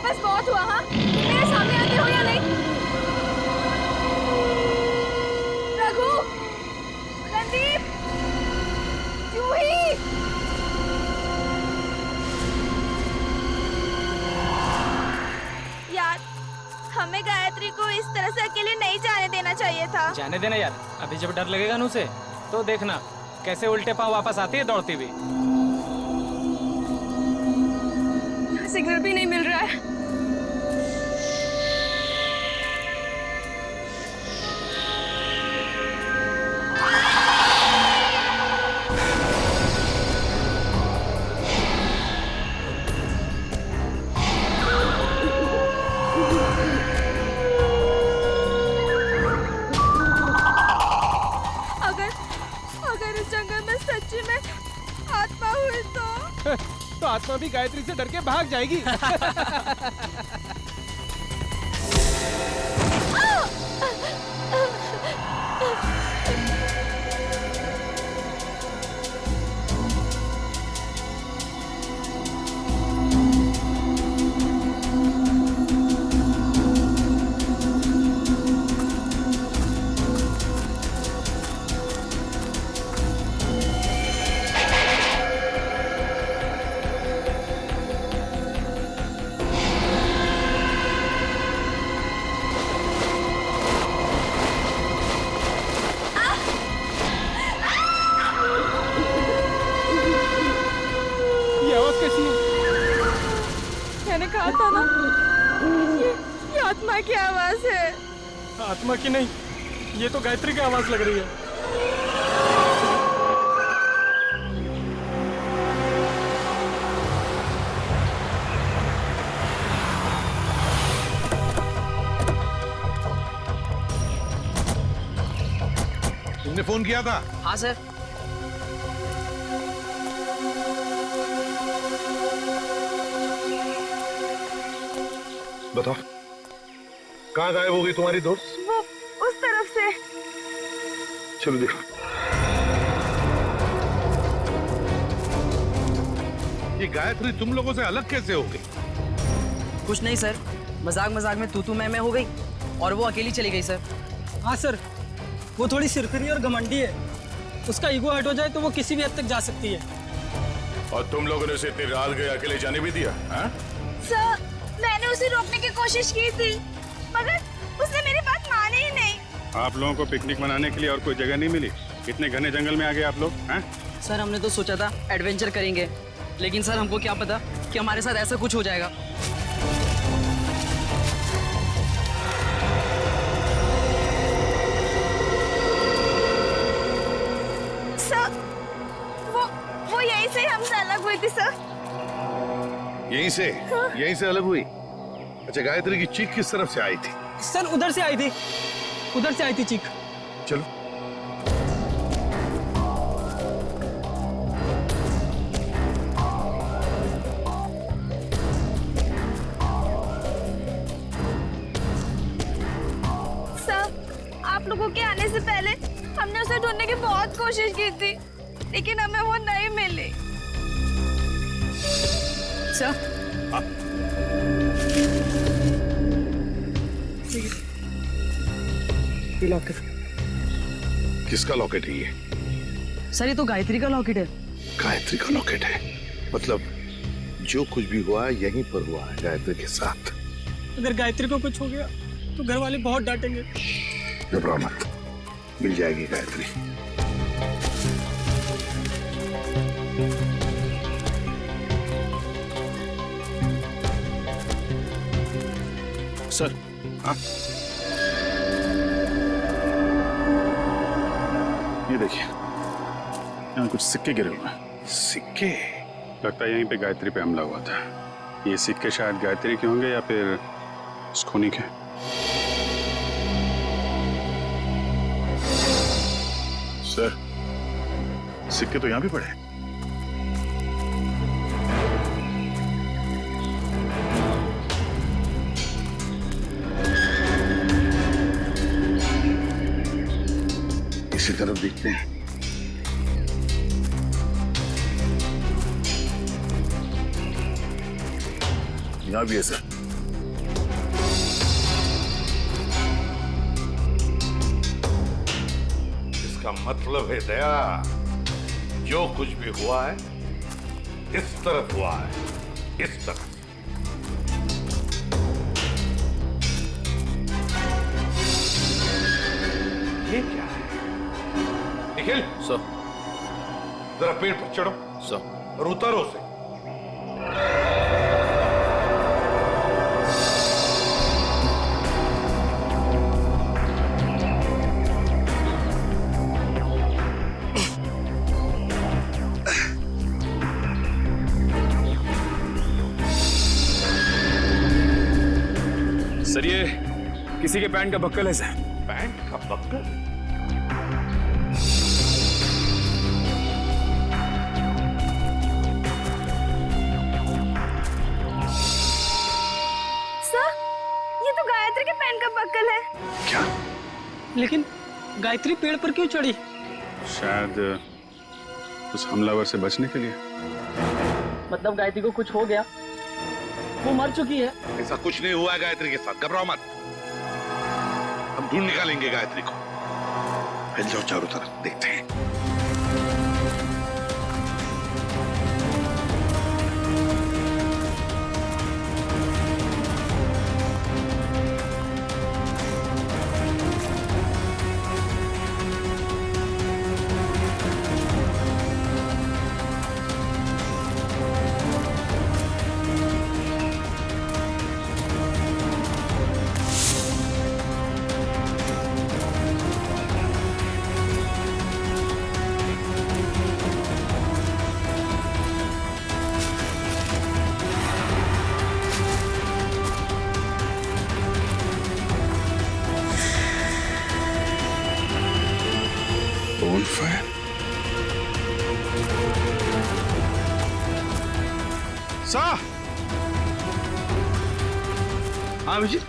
बस बहुत हुआ। हाँ, मेरे सामने आते हो या नहीं? रघु, रणदीप, जूही। यार, हमें गायत्री को इस तरह से अकेले नहीं जाने देना चाहिए था। जाने देना यार, अभी जब डर लगेगा ना उसे तो देखना कैसे उल्टे पांव वापस आती है दौड़ती हुई। सिग्नल भी नहीं मिल रहा है। अगर इस जंगल में सच्ची में आत्मा हुई तो आत्मा भी गायत्री से डर के भाग जाएगी। मैंने कहा था ना, ये आत्मा की आवाज है। आत्मा की नहीं, ये तो गायत्री की आवाज लग रही है। तुमने फोन किया था? हाँ सर। बताओ, कहाँ गायब हो गई तुम्हारी दोस्त? वो उस तरफ से। चलो देखो। ये गायत्री तुम लोगों से अलग कैसे हो गई? कुछ नहीं सर, मजाक मजाक में तू मैं हो गई और वो अकेली चली गई सर। हाँ सर, वो थोड़ी सिरफिरी और घमंडी है। उसका ईगो हट हो जाए तो वो किसी भी हद तक जा सकती है। और तुम लोगों ने उसे इतनी रात गए अकेले जाने भी दिया? हाँ? सर, मैंने उसे रोकने की कोशिश की थी, मगर उसने मेरी बात मानी ही नहीं। आप लोगों को पिकनिक मनाने के लिए और कोई जगह नहीं मिली? इतने घने जंगल में आ गए आप लोग? हैं? सर हमने तो सोचा था एडवेंचर करेंगे, लेकिन सर हमको क्या पता कि हमारे साथ ऐसा कुछ हो जाएगा। सर, वो यहीं से हमसे अलग हुई थी सर। यहीं से? हाँ? यहीं से अलग हुई? अच्छा, गायत्री की चीख किस तरफ से आई थी? सर उधर से आई थी, उधर से आई थी चीख। चलो। सर, आप लोगों के आने से पहले हमने उसे ढूंढने की बहुत कोशिश की थी, लेकिन हमें वो नहीं मिली। सर ये लॉकेट। किसका लॉकेट है ये? सर ये तो गायत्री का लॉकेट है। गायत्री का लॉकेट है? मतलब जो कुछ भी हुआ यहीं पर हुआ है गायत्री के साथ। अगर गायत्री को कुछ हो गया तो घर वाले बहुत डांटेंगे। घबराओ मत, मिल जाएगी गायत्री। सर। हाँ? ये देखिए, यहाँ कुछ सिक्के गिरे हुए हैं। सिक्के? लगता है यहीं पे गायत्री पे हमला हुआ था। ये सिक्के शायद गायत्री के होंगे या फिर उस खूनी के। सर, सिक्के तो यहाँ भी पड़े हैं। इसी तरफ देखते हैं। यहाँ भी है सर। इसका मतलब है दया, जो कुछ भी हुआ है इस तरफ हुआ है, इस तरफ। ये क्या है? निखिल सर, जरा पेड़ पर चढ़ो सर। और उतारो उसे। सर ये किसी के पैंट का बक्कल है सर। पैंट का बक्कल? सर, ये तो गायत्री के पैंट का बक्कल है। क्या? लेकिन गायत्री पेड़ पर क्यों चढ़ी? शायद उस हमलावर से बचने के लिए। मतलब गायत्री को कुछ हो गया, वो मर चुकी है। ऐसा कुछ नहीं हुआ है गायत्री के साथ, घबराओ मत। हम ढूंढ निकालेंगे गायत्री को। फैल जाओ चारों तरफ, देखते हैं। Bonfire? सा! हाँ विजय,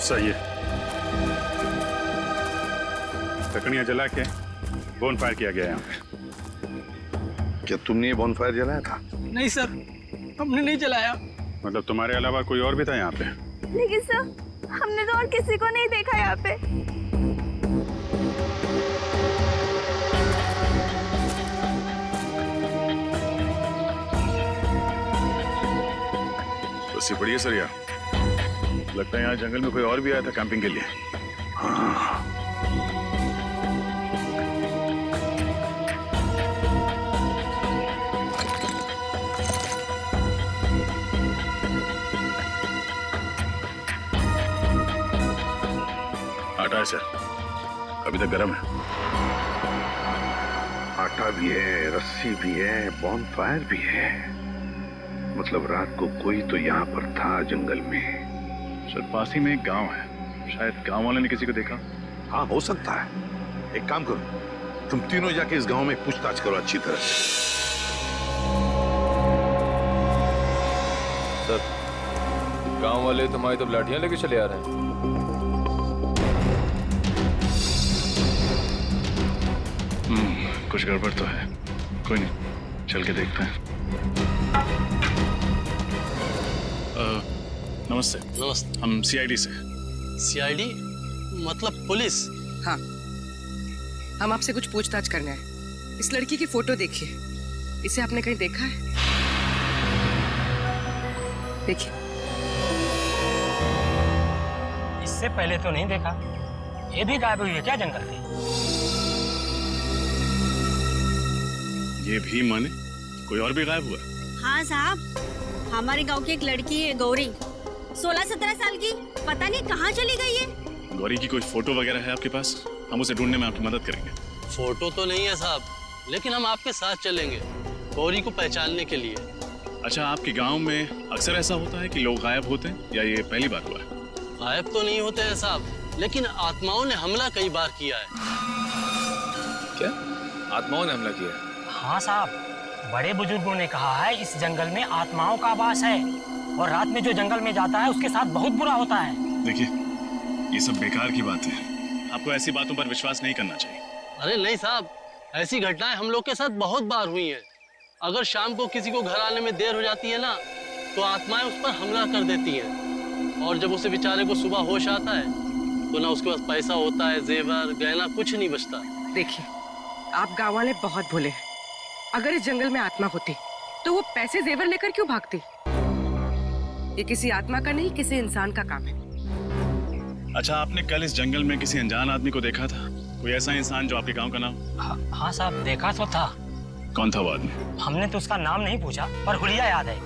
सही है। लकड़ियां जला के बोन फायर किया गया है यहाँ पे। क्या तुमने ये बॉनफायर जलाया था? नहीं सर, हमने नहीं जलाया। मतलब तुम्हारे अलावा कोई और भी था यहाँ पे? लेकिन सर, हमने तो और किसी को नहीं देखा यहाँ पे। बस बढ़िया सर यार, लगता है यहाँ जंगल में कोई और भी आया था कैंपिंग के लिए। हाँ। आटा है सर, अभी तक गर्म है। आटा भी है, रस्सी भी है, बॉनफायर भी है। मतलब रात को कोई तो यहाँ पर था जंगल में। सर पास ही में एक गांव है, शायद गांव वाले ने किसी को देखा। हाँ हो सकता है। एक काम करो, तुम तीनों जाके इस गांव में पूछताछ करो अच्छी तरह से। सर, गांव वाले तुम्हारी तो लाठियां लेके चले आ रहे हैं। कुछ गड़बड़ तो है। कोई नहीं, चल के देखते हैं। नमस्ते। नमस्ते। हम सीआईडी से। सीआईडी मतलब पुलिस? हाँ, हम आपसे कुछ पूछताछ करना है। इस लड़की की फोटो देखिए, इसे आपने कहीं देखा है? देखिए। इससे पहले तो नहीं देखा। ये भी गायब हुई है क्या जंगल से? ये भी माने कोई और भी गायब हुआ? हाँ साहब, हमारे गांव की एक लड़की है गौरी, 16-17 साल की, पता नहीं कहाँ चली गई है। गौरी की कोई फोटो वगैरह है आपके पास? हम उसे ढूंढने में आपकी मदद करेंगे। फोटो तो नहीं है साहब, लेकिन हम आपके साथ चलेंगे गौरी को पहचानने के लिए। अच्छा, आपके गांव में अक्सर ऐसा होता है कि लोग गायब होते हैं या ये पहली बार हुआ है? गायब तो नहीं होते हैं साहब, लेकिन आत्माओं ने हमला कई बार किया है। क्या आत्माओं ने हमला किया है? हाँ साहब, बड़े बुजुर्गों ने कहा है इस जंगल में आत्माओं का वास है और रात में जो जंगल में जाता है उसके साथ बहुत बुरा होता है। देखिए, ये सब बेकार की बात है। आपको ऐसी बातों पर विश्वास नहीं करना चाहिए। अरे नहीं साहब, ऐसी घटनाएं हम लोग के साथ बहुत बार हुई हैं। अगर शाम को किसी को घर आने में देर हो जाती है ना, तो आत्माएं उस पर हमला कर देती हैं। और जब उसे बेचारे को सुबह होश आता है, तो ना उसके पास पैसा होता है, जेवर गहना कुछ नहीं बचता। देखिए, आप गाँव वाले बहुत भोले हैं। अगर इस जंगल में आत्मा होती तो वो पैसे जेवर लेकर क्यों भागती? ये किसी आत्मा का नहीं, किसी इंसान का काम है। अच्छा, आपने कल इस जंगल में किसी अनजान आदमी को देखा था? कोई ऐसा इंसान जो आपके गांव का नाम? हाँ साहब, देखा तो था। कौन था वो आदमी? हमने तो उसका नाम नहीं पूछा, पर हुलिया याद है।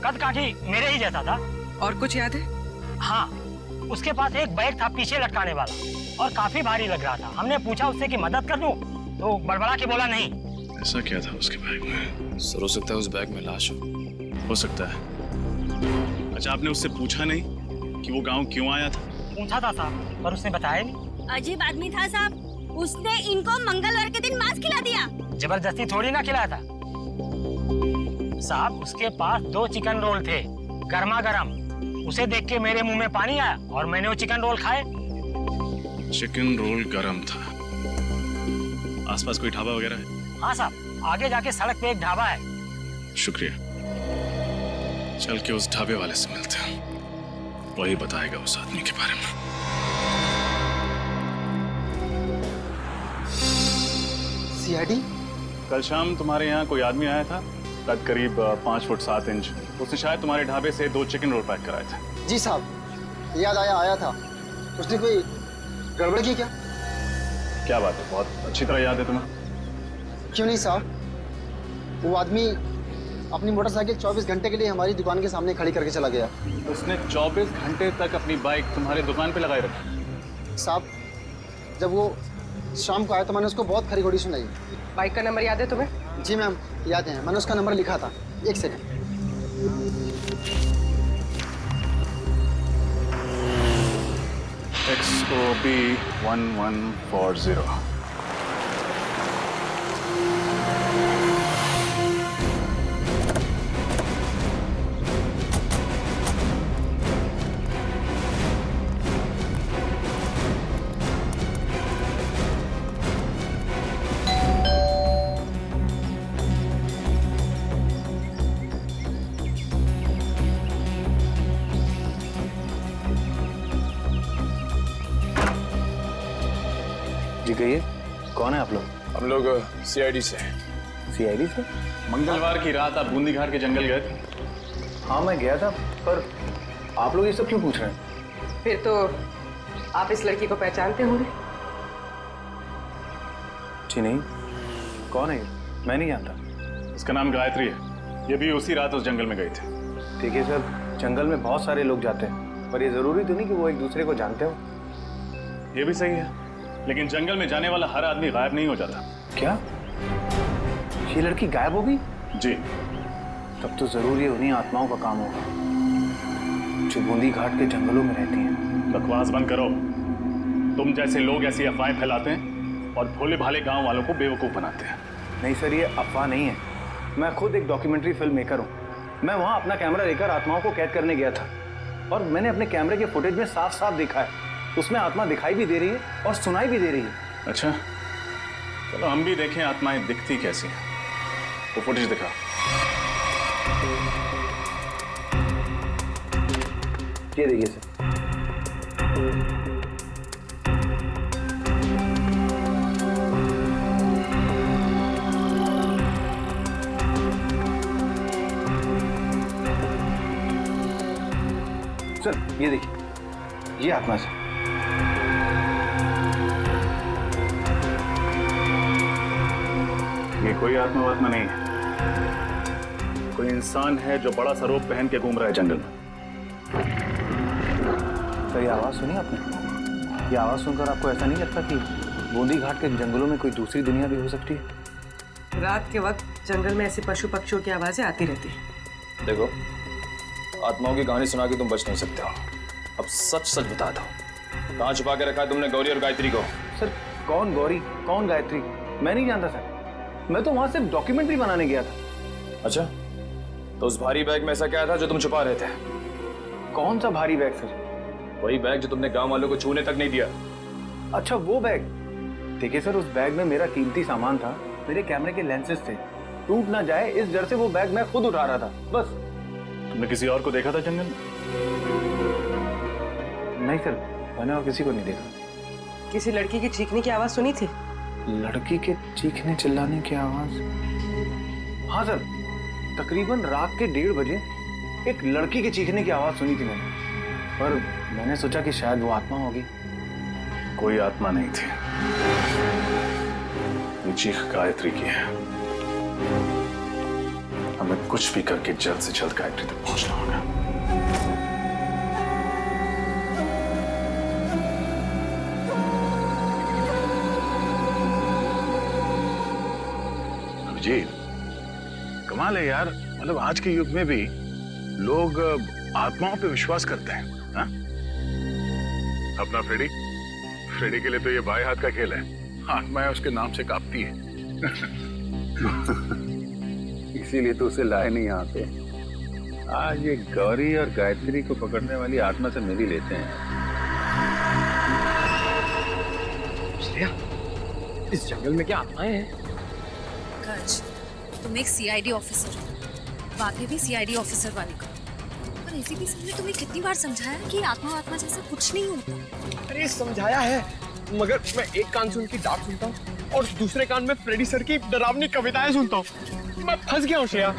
कद काठी मेरे ही जैसा था। और कुछ याद है? हाँ, उसके पास एक बैग था पीछे लटकाने वाला और काफी भारी लग रहा था। हमने पूछा उससे कि मदद कर दूं, तो बड़बड़ा के बोला नहीं। ऐसा क्या था उसके बैग में? सर, हो सकता है उस बैग में लाश हो सकता है। अच्छा, आपने उससे पूछा नहीं कि वो गांव क्यों आया था? पूछा था साहब, पर उसने बताया नहीं। अजीब आदमी था साहब, उसने इनको मंगलवार के दिन मांस खिला दिया। जबरदस्ती थोड़ी ना खिलाया था साहब। उसके पास 2 चिकन रोल थे, गर्मा गर्म। उसे देख के मेरे मुंह में पानी आया और मैंने वो चिकन रोल खाए। चिकन रोल गरम था। आसपास कोई ढाबा वगैरह है? हाँ साहब, आगे जाके सड़क पे एक ढाबा है। शुक्रिया। चल के उस ढाबे वाले से मिलते हैं, वही बताएगा उस आदमी के बारे में। सीआईडी? कल शाम तुम्हारे यहाँ कोई आदमी आया था, कद करीब 5 फुट 7 इंच। उसने शायद तुम्हारे ढाबे से 2 चिकन रोल पैक कराए थे। जी साहब, याद आया था। उसने कोई गड़बड़ की क्या? क्या बात है, बहुत अच्छी तरह याद है तुम्हें। क्यों नहीं साहब, वो आदमी अपनी मोटरसाइकिल 24 घंटे के लिए हमारी दुकान के सामने खड़ी करके चला गया। उसने 24 घंटे तक अपनी बाइक तुम्हारी दुकान पे लगाए रखी? साहब, जब वो शाम को आया तो मैंने उसको बहुत खरी घोड़ी सुनाई। बाइक का नंबर याद है तुम्हें? जी मैम, याद है। मैंने उसका नंबर लिखा था। एक सेकंड। XOB 1140। जी कहिए, कौन है आप लोग? हम लोग CID से। CID से? मंगलवार की रात आप बूंदी घाट के जंगल गए थे? हाँ, मैं गया था, पर आप लोग ये सब क्यों पूछ रहे हैं? फिर तो आप इस लड़की को पहचानते होंगे? जी नहीं। कौन है ये? मैं नहीं जानता। इसका नाम गायत्री है। ये भी उसी रात उस जंगल में गए थे। ठीक है सर, जंगल में बहुत सारे लोग जाते हैं, पर ये जरूरी तो नहीं कि वो एक दूसरे को जानते हो। ये भी सही है, लेकिन जंगल में जाने वाला हर आदमी गायब नहीं हो जाता। क्या? ये लड़की गायब हो गई? जी। तब तो जरूर ये उन्हीं आत्माओं का काम होगा जो बूंदी घाट के जंगलों में रहती हैं। बकवास बंद करो। तुम जैसे लोग ऐसी अफवाहें फैलाते हैं और भोले भाले गांव वालों को बेवकूफ बनाते हैं। नहीं सर, ये अफवाह नहीं है। मैं खुद एक डॉक्यूमेंट्री फिल्म मेकर हूँ। मैं वहाँ अपना कैमरा लेकर आत्माओं को कैद करने गया था और मैंने अपने कैमरे के फुटेज में साफ साफ देखा है, उसमें आत्मा दिखाई भी दे रही है और सुनाई भी दे रही है। अच्छा, चलो हम भी देखें आत्माएं दिखती कैसी हैं। वो फुटेज दिखा। ये देखिए सर। सर ये देखिए, ये आत्मा सर। ये कोई आत्मा नहीं है, कोई इंसान है जो बड़ा सा रोब पहन के घूम रहा है जंगल में। सर ये आवाज सुनी आपने? ये आवाज सुनकर आपको ऐसा नहीं लगता कि बूंदी घाट के जंगलों में कोई दूसरी दुनिया भी हो सकती है? रात के वक्त जंगल में ऐसे पशु पक्षियों की आवाजें आती रहती हैं। देखो, आत्माओं की कहानी सुना के तुम बच नहीं सकते हो। अब सच सच बता दो, कहाँ छुपा के रखा है तुमने गौरी और गायत्री को? सर कौन गौरी, कौन गायत्री, मैं नहीं जानता सर। मैं तो वहां सिर्फ डॉक्यूमेंट्री बनाने गया था। अच्छा, तो उस भारी बैग में ऐसा क्या था जो तुम छुपा रहे थे? कौन सा भारी बैग सर? वही बैग जो तुमने गांव वालों को छूने तक नहीं दिया। अच्छा वो बैग। देखिए सर, उस बैग में मेरा कीमती सामान था, मेरे कैमरे के लेंसेज थे। टूट ना जाए इस डर से वो बैग मैं खुद उठा रहा था, बस। तुमने किसी और को देखा था जंगल में? नहीं सर, मैंने और किसी को नहीं देखा। किसी लड़की की चीखने की आवाज सुनी थी? लड़की के चीखने चिल्लाने की आवाज? हाँ सर, तकरीबन रात के 1:30 बजे एक लड़की के चीखने की आवाज सुनी थी मैंने, पर मैंने सोचा कि शायद वो आत्मा होगी। कोई आत्मा नहीं थी, ये चीख गायत्री की है। हमें कुछ भी करके जल्द से जल्द गायत्री तक पहुंचना होगा। अभिजीत, कमाल है यार, मतलब आज के युग में भी लोग आत्माओं पे विश्वास करते हैं। हा? अपना फ्रेडी के लिए तो ये बाएं हाथ का खेल है, आत्माएं उसके नाम से कांपती है। इसीलिए तो उसे लाए नहीं यहाँ पे। आज ये गौरी और गायत्री को पकड़ने वाली आत्मा से मिल ही लेते हैं। श्रेया, इस जंगल में क्या आत्माएं हैं? गज, तुम एक सीआईडी ऑफिसर हो, वाकई भी सीआईडी ऑफिसर वाली को। पर एसीपी सर ने तुम्हें कितनी बार समझाया कि आत्मा जैसा कुछ नहीं होता। अरे समझाया है, मगर मैं एक कान से उनकी डांट सुनता हूँ और दूसरे कान में फ्रेडी सर की डरावनी कविताएं सुनता हूँ। मैं फंस गया हूँ श्रेया।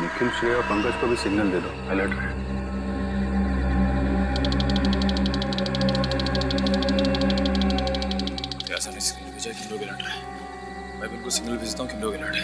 निखिल, श्रेया और पंकज को भी सिग्नल दे दो, अलर्ट रहे। ऐसा नहीं सिग्नल भेजा कि लोग अलर्ट है। मैं भी उनको सिग्नल भेजता हूँ कि लोग अलर्ट है।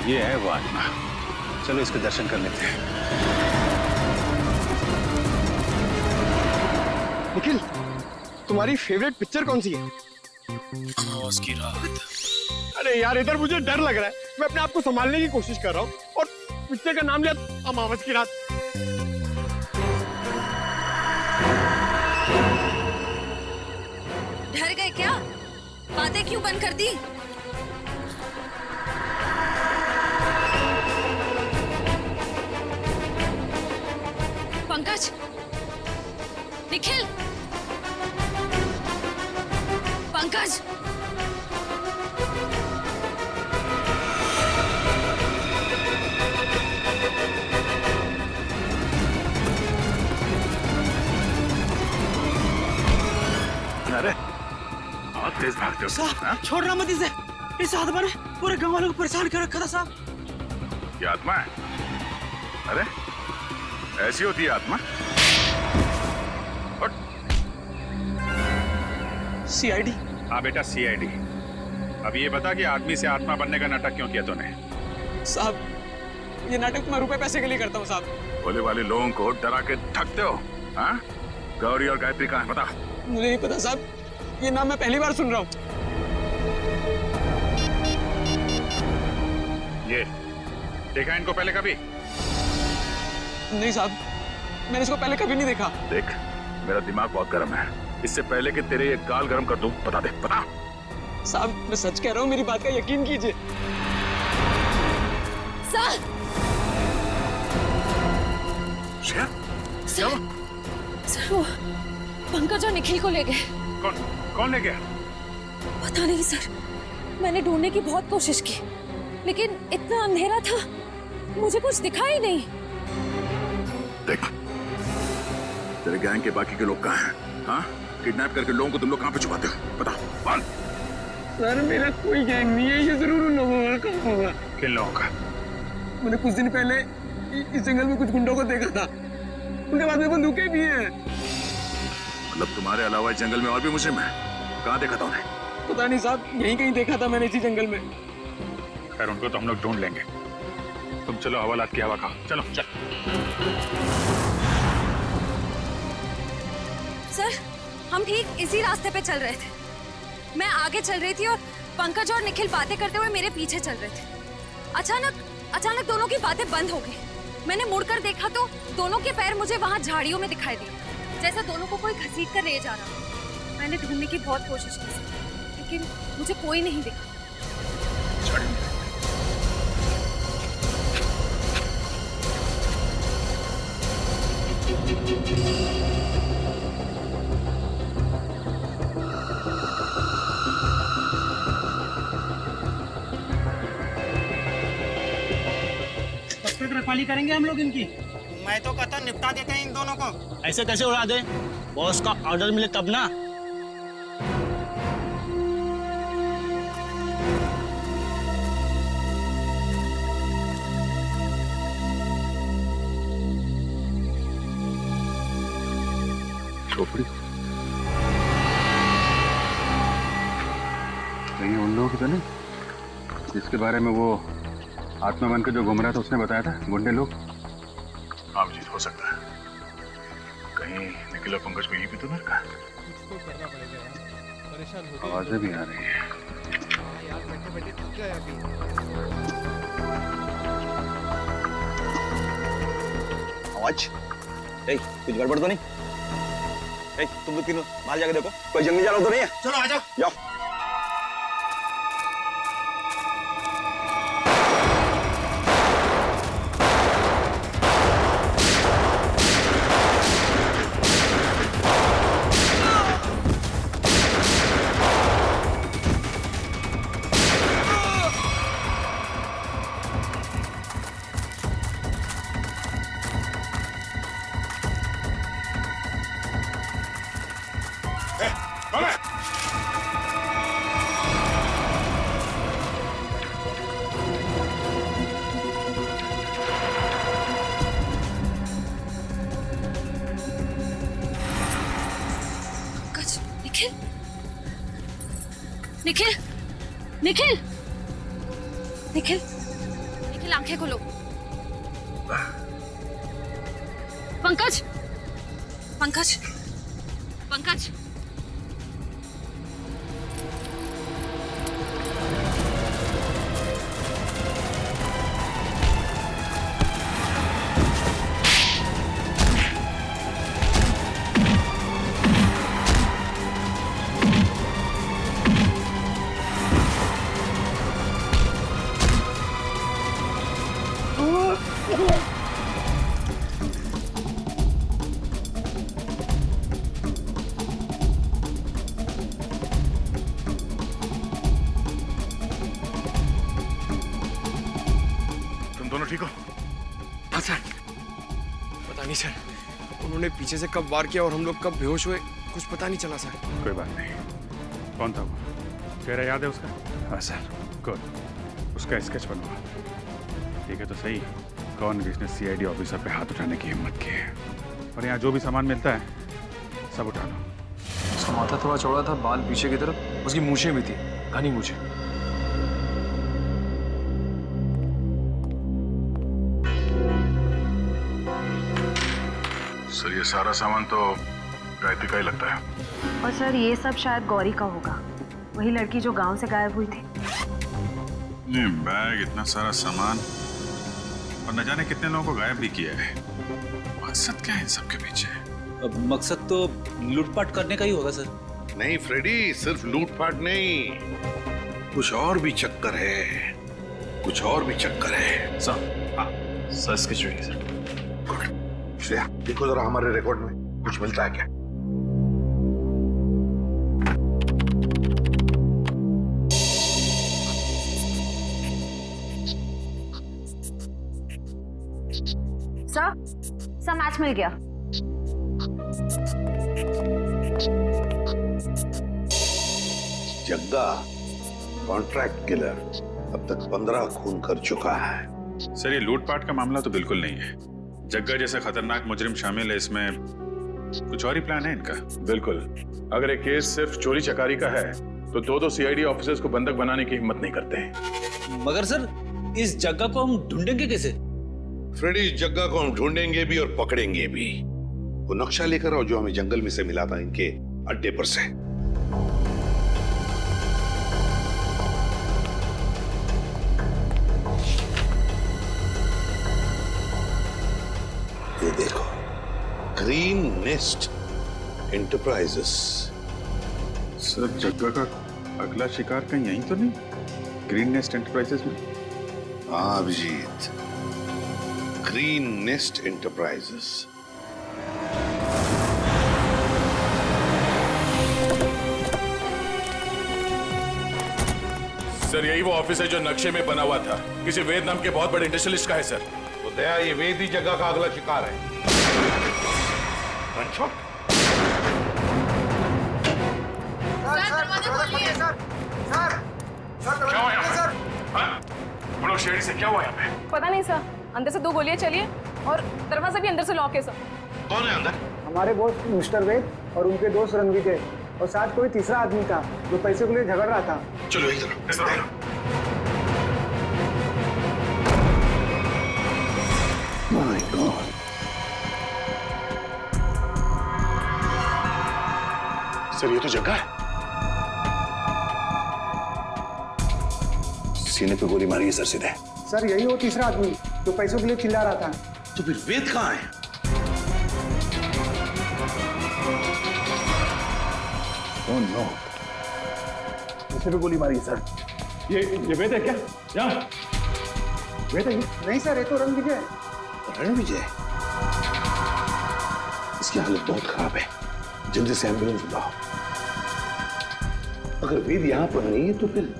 ये है वो आत्मा, चलो इसके दर्शन कर लेते हैं। निखिल, तुम्हारी फेवरेट पिक्चर कौन सी है? अमावस की रात। अरे यार, इधर मुझे डर लग रहा है, मैं अपने आप को संभालने की कोशिश कर रहा हूँ और पिक्चर का नाम लिया अमावस की रात। डर गए क्या? बातें क्यों बंद कर दी? पंकज, निखिल, पंकज, अरे बहुत तेज भागते हो साहब। छोड़ना मत इसे, इस आत्मा ने पूरे गांव वालों को परेशान कर रखा था साहब। ये आत्मा है? अरे ऐसी होती है आत्मा? सीआईडी? हाँ बेटा, सीआईडी। अब ये बता कि आदमी से आत्मा बनने का नाटक क्यों किया तूने? साहब, ये नाटक मैं रुपए पैसे के लिए करता हूँ साहब। भोले वाले लोगों को डरा के ठगते हो। हाँ? गौरी और गायत्री कहाँ है बता? मुझे नहीं पता साहब, ये नाम मैं पहली बार सुन रहा हूँ। ये देखा इनको पहले कभी? नहीं साहब, मैंने इसको पहले कभी नहीं देखा। देख, मेरा दिमाग बहुत गर्म है, इससे पहले कि तेरे ये गाल गर्म कर दूं, बता दे, बता। साहब, मैं सच कह रहा हूँ, मेरी बात का यकीन कीजिए। सर, सर वो पंकज और निखिल को ले गए। कौन ले गया? पता नहीं सर, मैंने ढूंढने की बहुत कोशिश की, लेकिन इतना अंधेरा था, मुझे कुछ दिखा ही नहीं। देख, तेरे गैंग के बाकी के लोग कहाँ हैं? हाँ? किडनैप करके लोगों को तुम लोग कहाँ पे छुपाते हो? बता, बोल। सर, मेरा कोई गैंग नहीं है, ये जरूर उन लोगों का होगा। किन लोगों का? मैंने कुछ दिन पहले इस जंगल में कुछ गुंडों को देखा था, उनके बाद में बंदूकें भी हैं। मतलब तुम्हारे अलावा इस जंगल में और भी मुजरिम है? कहाँ देखा था उन्हें? पता नहीं साहब, यहीं कहीं देखा था मैंने इसी जंगल में। खैर, उनको तो हम लोग ढूंढ लेंगे। तुम चलो, हवालात की हवा खाओ। चलो चल। सर, हम ठीक इसी रास्ते पे चल रहे थे। मैं आगे चल रही थी और पंकज और निखिल बातें करते हुए मेरे पीछे चल रहे थे। अचानक दोनों की बातें बंद हो गई। मैंने मुड़कर देखा तो दोनों के पैर मुझे वहां झाड़ियों में दिखाई दिए, जैसे दोनों को कोई घसीट कर ले जा रहा। मैंने ढूंढने की बहुत कोशिश की, लेकिन मुझे कोई नहीं दिखा। रखवाली करेंगे हम लोग इनकी। मैं तो कहता निपटा देते हैं इन दोनों को। ऐसे कैसे उड़ा दे? बॉस का ऑर्डर मिले तब ना। खोपड़ी कहीं उन लोगों की तो नहीं जिसके बारे में वो आत्मा बन के जो घूम रहा था उसने बताया था, गुंडे लोग? हाँ अभिजीत, हो सकता है कहीं निखिल और पंकज को यही भी तो ना रखा। कुछ तो करना पड़ेगा यार, परेशान हो गए। आवाजें भी आ रही है। हाँ यार, बैठे बैठे थक गए अभी। आवाज, कुछ गड़बड़ तो नहीं? तुम लोग तीनों बाहर जाके देखो, कोई जंगली जानवर तो नहीं है? चलो आ जाओ। जाओ। निखिल, निखिल, निखिल, निखिल आंखें खोलो। पंकज, पंकज, पंकज। ठीक हो? हाँ सर, पता नहीं सर, उन्होंने पीछे से कब वार किया और हम लोग कब बेहोश हुए, कुछ पता नहीं चला सर। कोई बात नहीं। कौन था वो? चेहरा याद है उसका? हाँ सर। गुड, उसका स्केच बनवा। ठीक है तो सही, कौन जिसने सीआईडी ऑफिसर पे हाथ उठाने की हिम्मत की है? और यहाँ जो भी सामान मिलता है सब उठा लो। उसका माथा थोड़ा चौड़ा था, बाल पीछे की तरफ, उसकी मूछें भी थी, घनी मूछें। सर ये सारा सामान तो गायत्री का ही लगता है। और सर ये सब शायद गौरी का होगा, वही लड़की जो गांव से गायब हुई थी। नहीं, बैग, इतना सारा सामान और न जाने कितने लोगों को गायब भी किया है। मकसद क्या है इन सब के पीछे? अब मकसद तो लूटपाट करने का ही होगा सर। नहीं फ्रेडी, सिर्फ लूटपाट नहीं, कुछ और भी चक्कर है, कुछ और भी चक्कर है। सर, हाँ सर, इसकी चोरी सर। श्रेया, देखो जरा हमारे रिकॉर्ड में कुछ मिलता है क्या? सर मैच मिल गया। जग्गा कॉन्ट्रैक्ट किलर अब तक 15 खून कर चुका है। सर ये लूटपाट का मामला तो बिल्कुल नहीं है। जग्गा जैसे खतरनाक मुजरिम शामिल है इसमें, कुछ और ही प्लान है इनका। बिल्कुल, अगर एक केस सिर्फ चोरी चकारी का है तो दो सीआईडी ऑफिसर्स को बंधक बनाने की हिम्मत नहीं करते। मगर सर इस जग्गा को हम ढूंढेंगे कैसे? फ्रेडी, इस जग्गा को हम ढूंढेंगे भी और पकड़ेंगे भी। वो नक्शा लेकर आओ जो हमें जंगल में से मिला था इनके अड्डे पर से। ये देखो, ग्रीन नेस्ट एंटरप्राइजेस। सर जग्गा का अगला शिकार कहीं यहीं तो नहीं? ग्रीन नेस्ट एंटरप्राइजेस में? हाँ Abhijeet, green nest enterprises. Sir यही वो ऑफिस है जो नक्शे में बना हुआ था, किसी वेद नाम के बहुत बड़े इंडस्ट्रियलिस्ट का है सर। तो दया ये वेद ही जगह का अगला शिकार है। क्या हुआ यहाँ पे? हाँ? हम लोग शेरी से क्या हुआ यहाँ पे? पता नहीं सर, अंदर से 2 गोलियां चली है और दरवाजा भी अंदर से लॉक है सर। कौन है अंदर? हमारे बॉस मिस्टर वेद और उनके दोस्त रणविजय और साथ कोई तीसरा आदमी था जो पैसे के लिए झगड़ रहा था। चलो एक तरफ। माय गॉड, सर ये तो जगह है। सीने पे गोली मारी है सर सीधे। सर यही वो तीसरा आदमी जो पैसों के लिए चिल्ला रहा था। तो फिर वेद कहाँ है? ओह नो, इसे पे गोली मारी है सर। ये वेद है क्या? यहाँ वेद है? नहीं सर, ये तो रणविजय। रणविजय? इसकी हालत बहुत खराब है, जल्दी से एम्बुलेंस बुलाओ। अगर वेद यहाँ पर नहीं है तो फिर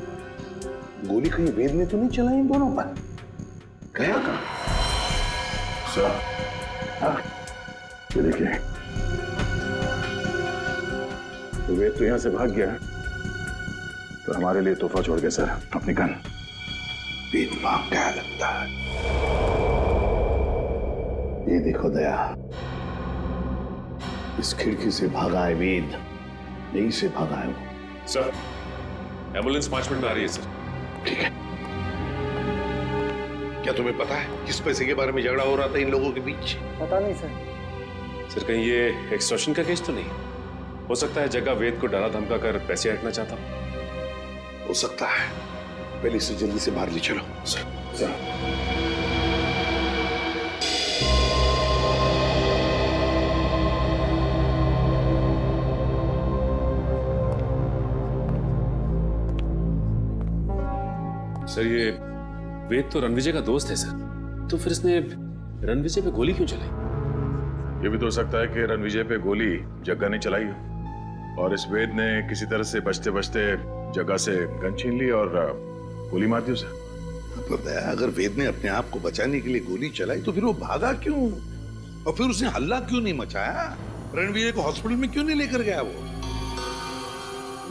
गोली कहीं वेद ने तो नहीं चलाई इन दोनों पर? गया कहाँ? सर ये देखिए, तो वेद तो यहां से भाग गया, तो हमारे लिए तोहफा छोड़ गया सर, अपनी गन। वेद भाग गया लगता है। ये देखो दया, इस खिड़की से भागा है वेद, यहीं से भागा है वो। सर एम्बुलेंस 5 मिनट में आ रही है सर। ठीक है। क्या तुम्हें पता है किस पैसे के बारे में झगड़ा हो रहा था इन लोगों के बीच? पता नहीं सर। सर कहीं ये एक्सटॉर्शन का केस तो नहीं? हो सकता है जगह वेद को डरा धमका कर पैसे हटना चाहता हो सकता है। पहले इसे जल्दी से बाहर ले चलो। सर सर ये वेद तो रणविजय का दोस्त है सर, तो फिर इसने रणविजय पे गोली क्यों चलाई? ये भी तो हो सकता है कि रणविजय पे गोली जग्गा ने चलाई हो और इस वेद ने किसी तरह से बचते बचते जग्गा से गन छीन ली और गोली मार दी उसे। तो दया, अगर वेद ने अपने आप को बचाने के लिए गोली चलाई तो फिर वो भागा क्यों और फिर उसने हल्ला क्यों नहीं मचाया? रणविजय को हॉस्पिटल में क्यों नहीं लेकर गया वो?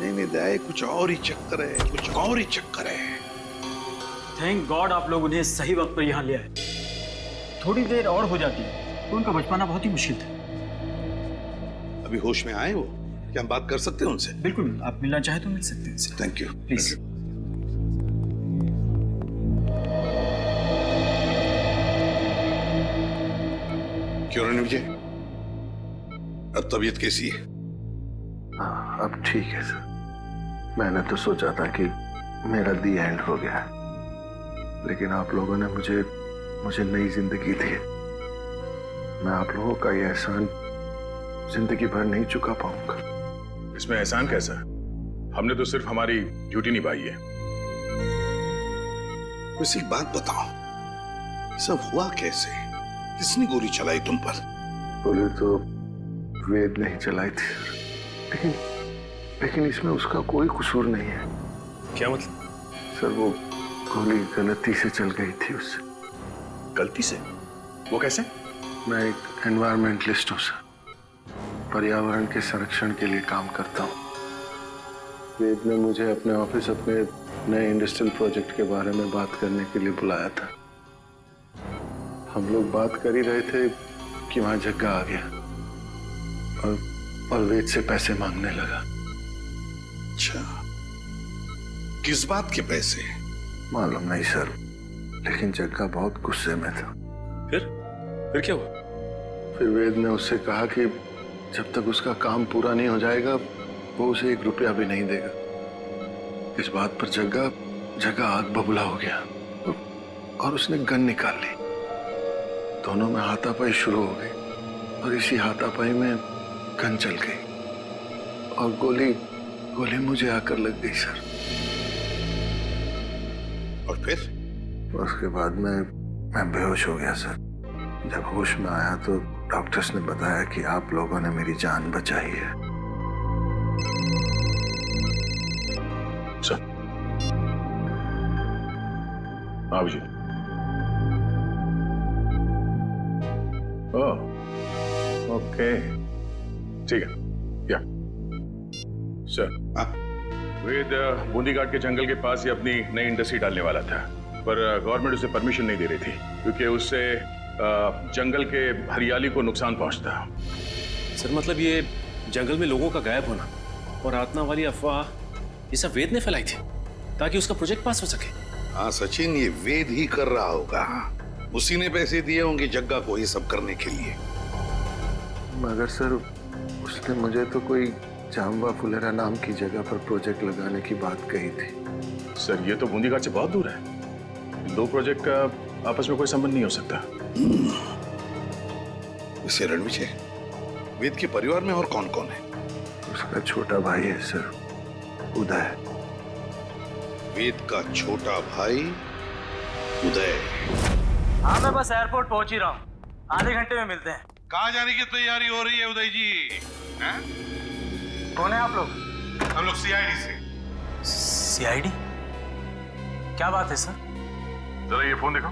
नहीं दया, कुछ और ही चक्कर है, कुछ और ही चक्कर है। थैंक गॉड आप लोग उन्हें सही वक्त पर यहाँ ले आए। थोड़ी देर और हो जाती तो उनका बच पाना बहुत ही मुश्किल था। अभी होश में आए वो? क्या हम बात कर सकते हैं उनसे? बिल्कुल, आप मिलना चाहे तो मिल सकते हैं। Thank you. प्लीज। क्यों रणविजय, अब तबीयत कैसी है? हाँ, अब ठीक है सर। मैंने तो सोचा था कि मेरा दी एंड हो गया, लेकिन आप लोगों ने मुझे नई जिंदगी दी। मैं आप लोगों का ये एहसान जिंदगी भर नहीं चुका पाऊंगा। इसमें एहसान कैसा? हमने तो सिर्फ हमारी ड्यूटी निभाई है। वैसे एक बात बताओ, सब हुआ कैसे? किसने गोली चलाई तुम पर? गोली तो वेद ने ही चलाई थी, लेकिन इसमें उसका कोई कसूर नहीं है। क्या मतलब? सर वो गोली गलती से चल गई थी उससे। गलती से? वो कैसे? मैं एक एनवायरमेंटलिस्ट हूँ सर, पर्यावरण के संरक्षण के लिए काम करता हूँ। वेद ने मुझे अपने ऑफिस अपने नए इंडस्ट्रियल प्रोजेक्ट के बारे में बात करने के लिए बुलाया था। हम लोग बात कर ही रहे थे कि वहां जग्गा आ गया और वेद से पैसे मांगने लगा। अच्छा, किस बात के पैसे? मालूम नहीं सर, लेकिन जग्गा बहुत गुस्से में था। फिर क्या हुआ? फिर वेद ने उससे कहा कि जब तक उसका काम पूरा नहीं हो जाएगा वो उसे 1 रुपया भी नहीं देगा। इस बात पर जग्गा आग बबूला हो गया और उसने गन निकाल ली। दोनों में हाथापाई शुरू हो गई और इसी हाथापाई में गन चल गई और गोली मुझे आकर लग गई सर। और फिर? उसके बाद मैं बेहोश हो गया सर। जब होश में आया तो डॉक्टर्स ने बताया कि आप लोगों ने मेरी जान बचाई है। सर हाँ जी। ओह, ओके, ठीक है। या सर, वेद बूंदी घाट के जंगल के पास ही अपनी नई इंडस्ट्री डालने वाला था, पर गवर्नमेंट उसे परमिशन नहीं दे रही थी क्योंकि उससे जंगल के हरियाली को नुकसान पहुंचता। सर मतलब ये जंगल में लोगों का गायब होना और आत्मा वाली अफवाह ये सब वेद ने फैलाई थी ताकि उसका प्रोजेक्ट पास हो सके। हाँ सचिन, ये वेद ही कर रहा होगा। उसी ने पैसे दिए होंगे जग्गा को ये सब करने के लिए। मगर सर उसने मुझे तो कोई जाम्बा फुलेरा नाम की जगह पर प्रोजेक्ट लगाने की बात कही थी। सर ये तो बूंदी घाट से बहुत दूर है। दो प्रोजेक्ट का आपस में कोई संबंध नहीं हो सकता। इसे रणविजय, वेद के परिवार में और कौन कौन है? उसका छोटा भाई है सर, उदय। वेद का छोटा भाई उदय। हाँ मैं बस एयरपोर्ट पहुंच ही रहा हूँ, आधे घंटे में मिलते हैं। कहाँ जाने की तैयारी हो रही है उदय जी? हैं? कौन है आप लोग? हम लोग सीआईडी से। सीआईडी? क्या बात है सर? जरा ये फोन देखो।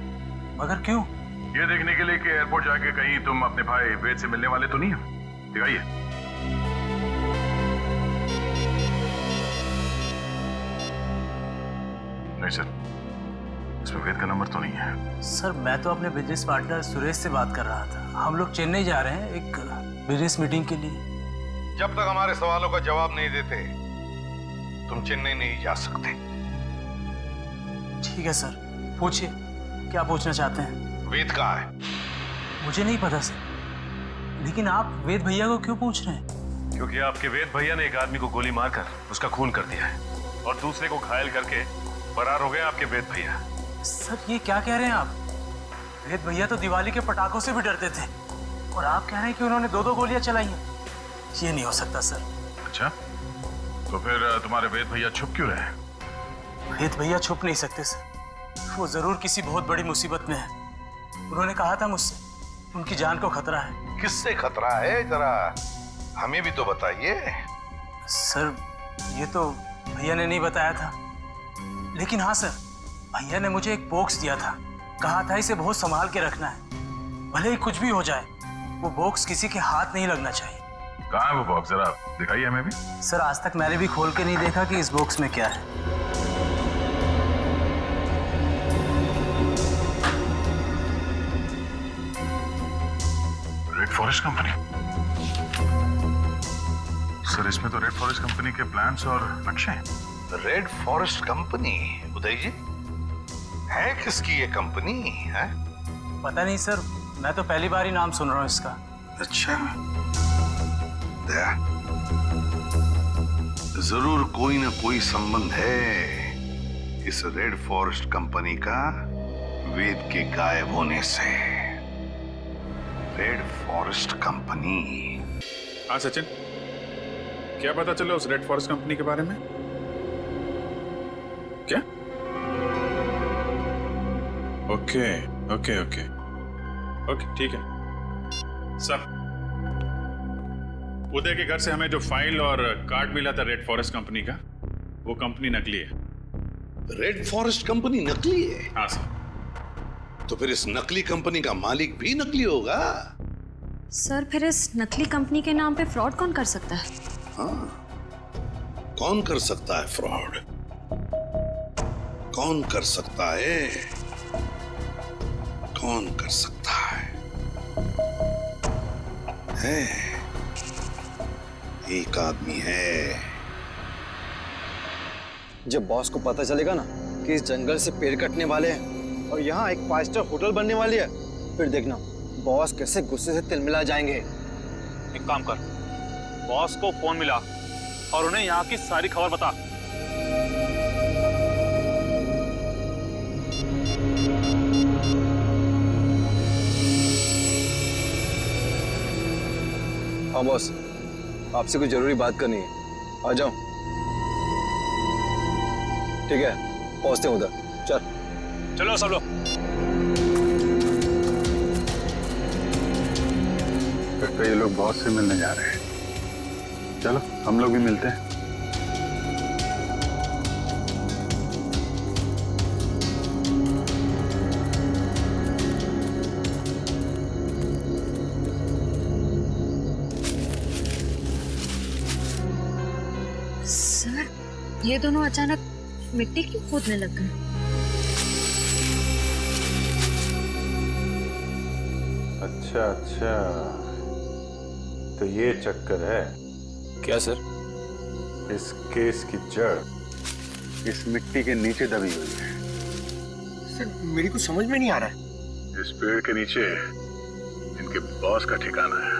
मगर क्यों? ये देखने के लिए कि एयरपोर्ट जाके कहीं तुम अपने भाई वेद से मिलने वाले तो नहीं हो। दिखाइए। नहीं सर, इसमें वेद का नंबर तो नहीं है। सर मैं तो अपने बिजनेस पार्टनर सुरेश से बात कर रहा था। हम लोग चेन्नई जा रहे हैं एक बिजनेस मीटिंग के लिए। जब तक हमारे सवालों का जवाब नहीं देते तुम चेन्नई नहीं जा सकते। ठीक है सर, पूछिए क्या पूछना चाहते हैं। वेद कहाँ है? मुझे नहीं पता सर, लेकिन आप वेद भैया को क्यों पूछ रहे हैं? क्योंकि आपके वेद भैया ने एक आदमी को गोली मारकर उसका खून कर दिया है और दूसरे को घायल करके फरार हो गए आपके वेद भैया। सर ये क्या कह रहे हैं आप? वेद भैया तो दिवाली के पटाखों से भी डरते थे और आप कह रहे हैं कि उन्होंने 2-2 गोलियां चलाई हैं। ये नहीं हो सकता सर। अच्छा, तो फिर तुम्हारे वेद भैया छुप क्यों रहे? वेद भैया छुप नहीं सकते सर, वो जरूर किसी बहुत बड़ी मुसीबत में है। उन्होंने कहा था मुझसे उनकी जान को खतरा है। किससे खतरा है, जरा हमें भी तो बताइए। सर ये तो भैया ने नहीं बताया था, लेकिन हाँ सर भैया ने मुझे एक बॉक्स दिया था, कहा था इसे बहुत संभाल के रखना है, भले ही कुछ भी हो जाए वो बॉक्स किसी के हाथ नहीं लगना चाहिए। कहाँ है वो बॉक्स, जरा दिखाइए हमें भी। सर आज तक मैंने भी खोल के नहीं देखा कि इस बॉक्स में क्या है। Red Forest company. सर इसमें तो रेड फॉरेस्ट कंपनी के प्लान्स और नक्शे हैं। Red Forest company? Uday ji, है किसकी ये कंपनी है? पता नहीं सर, मैं तो पहली बार ही नाम सुन रहा हूँ इसका। अच्छा, जरूर कोई ना कोई संबंध है इस रेड फॉरेस्ट कंपनी का वेद के गायब होने से। Red Forest company. हाँ सचिन, क्या पता चला उस रेड फॉरेस्ट कंपनी के बारे में? क्या? ओके ओके ओके ओके, ठीक है। सर, उदय के घर से हमें जो फाइल और कार्ड मिला था रेड फॉरेस्ट कंपनी का, वो कंपनी नकली है। रेड फॉरेस्ट कंपनी नकली है? हाँ सर। तो फिर इस नकली कंपनी का मालिक भी नकली होगा। सर फिर इस नकली कंपनी के नाम पे फ्रॉड कौन कर सकता है? हाँ, कौन कर सकता है फ्रॉड? कौन कर सकता है? कौन कर सकता है? एक आदमी है। जब बॉस को पता चलेगा ना कि इस जंगल से पेड़ कटने वाले हैं और यहाँ एक 5 स्टार होटल बनने वाली है, फिर देखना बॉस कैसे गुस्से से तिलमिला जाएंगे। एक काम कर, बॉस को फोन मिला और उन्हें यहाँ की सारी खबर बता। हाँ बॉस, आपसे कुछ जरूरी बात करनी है, आ जाओ। ठीक है, पहुंचते हैं उधर। चलो सब लोग। फिर तो ये लोग बॉस से मिलने जा रहे हैं। चलो हम लोग भी मिलते हैं। ये दोनों अचानक मिट्टी क्यों खोदने लग गए? अच्छा अच्छा, तो ये चक्कर है क्या सर? इस केस की जड़ इस मिट्टी के नीचे दबी हुई है। सर मेरी कुछ समझ में नहीं आ रहा है। इस पेड़ के नीचे इनके बॉस का ठिकाना है।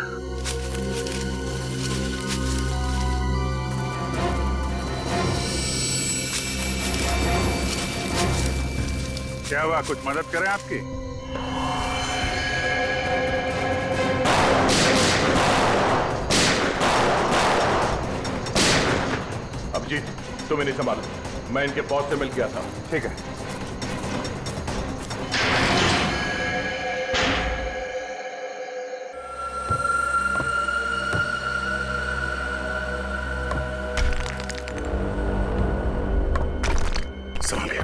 क्या हुआ, कुछ मदद करें आपकी? अभिजीत, तुम इन्हें संभालो, मैं इनके बॉस से मिल गया था। ठीक है। संभालिए।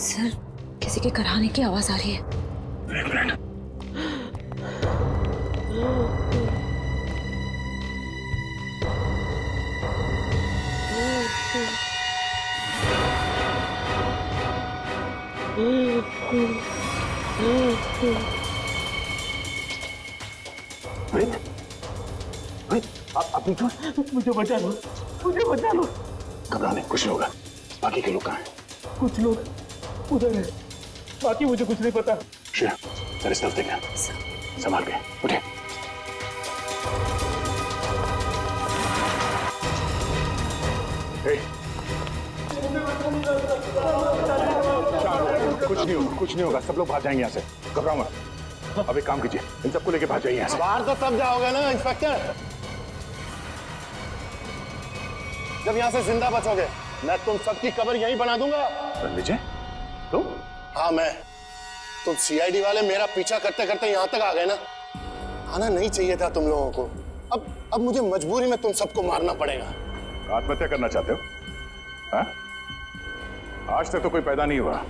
सर, किसी के कराने की आवाज आ रही है। एक मिनट। आप मुझे बचा लो, मुझे बचा लो। घबराने कुछ नहीं होगा। बाकी के लोग कहाँ हैं? कुछ लोग उधर है, बाकी मुझे कुछ नहीं पता। श्रेया, जरा इस तरफ देखना। संभाल के उठे। कुछ नहीं होगा, कुछ नहीं होगा, सब लोग भाग जाएंगे यहाँ से। घबराओ मत। अब एक काम कीजिए, इन सबको लेके भाग जाइए यहाँ से। बाहर तो तब जाओगे ना इंस्पेक्टर, जब यहाँ से जिंदा बचोगे। मैं तुम सबकी कब्र यहीं बना दूंगा। रणविजय, तुम? हाँ मैं। तुम सीआईडी वाले मेरा पीछा करते करते यहाँ तक आ गए ना। आना नहीं चाहिए था तुम लोगों को। अब मुझे मजबूरी में तुम सबको मारना पड़ेगा। आत्महत्या करना चाहते हो? हाँ? आज तक तो कोई पैदा नहीं हुआ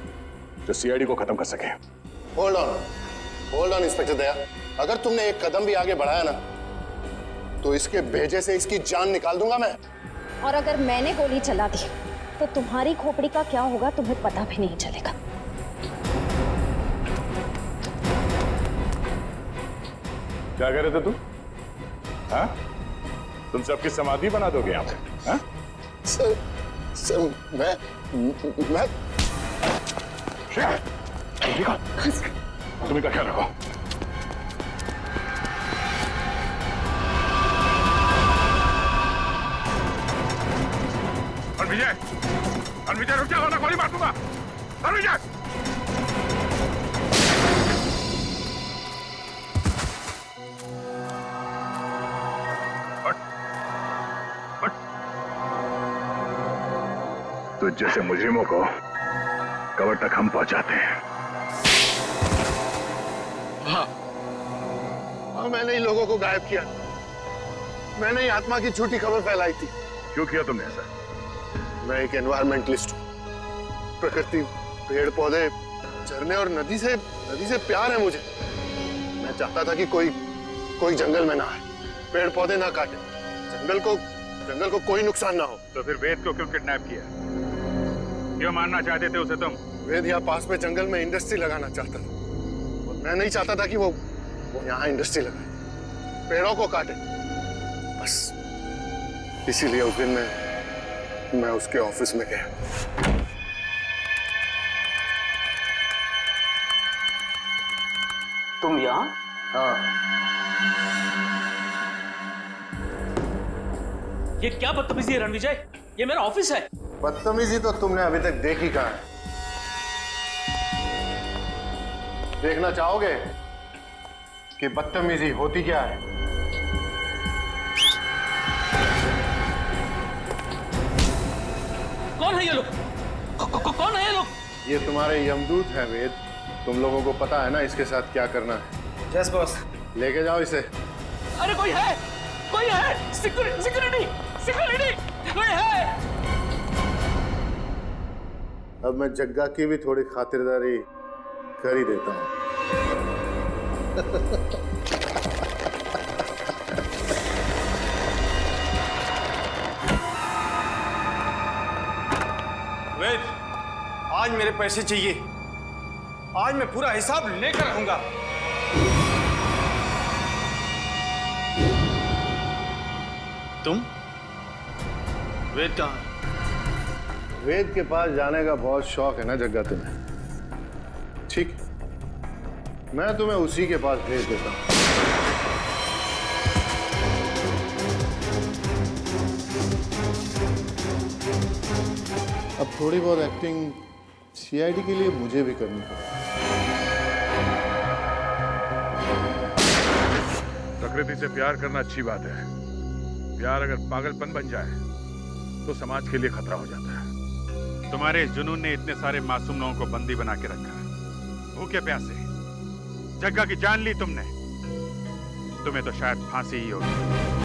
जो सीआईडी को खत्म कर सके। होल्ड ऑन इंस्पेक्टर दया, अगर तुमने एक कदम भी आगे बढ़ाया ना तो इसके भेजे से इसकी जान निकाल दूंगा मैं। और अगर मैंने गोली चला दी तो तुम्हारी खोपड़ी का क्या होगा तुम्हें पता भी नहीं चलेगा। क्या कह रहे थे तुम? हाँ? तुम सबकी समाधि बना दोगे यहाँ पे? हाँ? सर मैं तुम्हें का ख्याल रखो। रणविजय रुक जाओ, वरना गोली मार दूंगा। रणविजय! तो जैसे मुजरिमों को कब्र तक हम पहुंचाते हैं। हाँ, मैंने ही लोगों को गायब किया। मैंने ही आत्मा की झूठी खबर फैलाई थी। क्यों किया तुमने ऐसा? मैं एक एनवायरमेंटलिस्ट हूँ। प्रकृति, पेड़ पौधे, झरने और नदी से प्यार है मुझे। मैं चाहता था कि कोई जंगल में ना आए, पेड़ पौधे ना काटे, जंगल को कोई नुकसान ना हो। तो फिर वेद को क्यों किडनैप किया? क्यों मारना चाहते थे उसे तुम? वेद यहाँ पास में जंगल में इंडस्ट्री लगाना चाहता था। मैं नहीं चाहता था कि वो यहाँ इंडस्ट्री लगाए, पेड़ों को काटे। बस इसीलिए उस दिन मैं उसके ऑफिस में गया। तुम यहाँ? हाँ। ये क्या बदतमीजी है रणविजय? ये मेरा ऑफिस है। बदतमीजी तो तुमने अभी तक देखी कहाँ है? देखना चाहोगे कि बदतमीजी होती क्या है? कौन है ये लोग? कौन है ये लोग? ये तुम्हारे यमदूत हैं वेद। तुम लोगों को पता है ना इसके साथ क्या करना है। Yes boss. लेके जाओ इसे। अरे कोई है, सिक्योरिटी कोई है। अब मैं जग्गा की भी थोड़ी खातिरदारी कर ही देता हूँ। वेद, आज मेरे पैसे चाहिए। आज मैं पूरा हिसाब लेकर रहूंगा। तुम? वेद कहाँ? वेद के पास जाने का बहुत शौक है ना जग्गा तुम्हें? ठीक, मैं तुम्हें उसी के पास भेज देता हूँ। अब थोड़ी बहुत एक्टिंग सीआईडी के लिए मुझे भी करनी पड़ेगी। प्रकृति से प्यार करना अच्छी बात है। प्यार अगर पागलपन बन जाए तो समाज के लिए खतरा हो जाता है। तुम्हारे इस जुनून ने इतने सारे मासूम लोगों को बंदी बना के रखा है, भूखे प्यासे। जग्गा की जान ली तुमने, तुम्हें तो शायद फांसी ही होगी।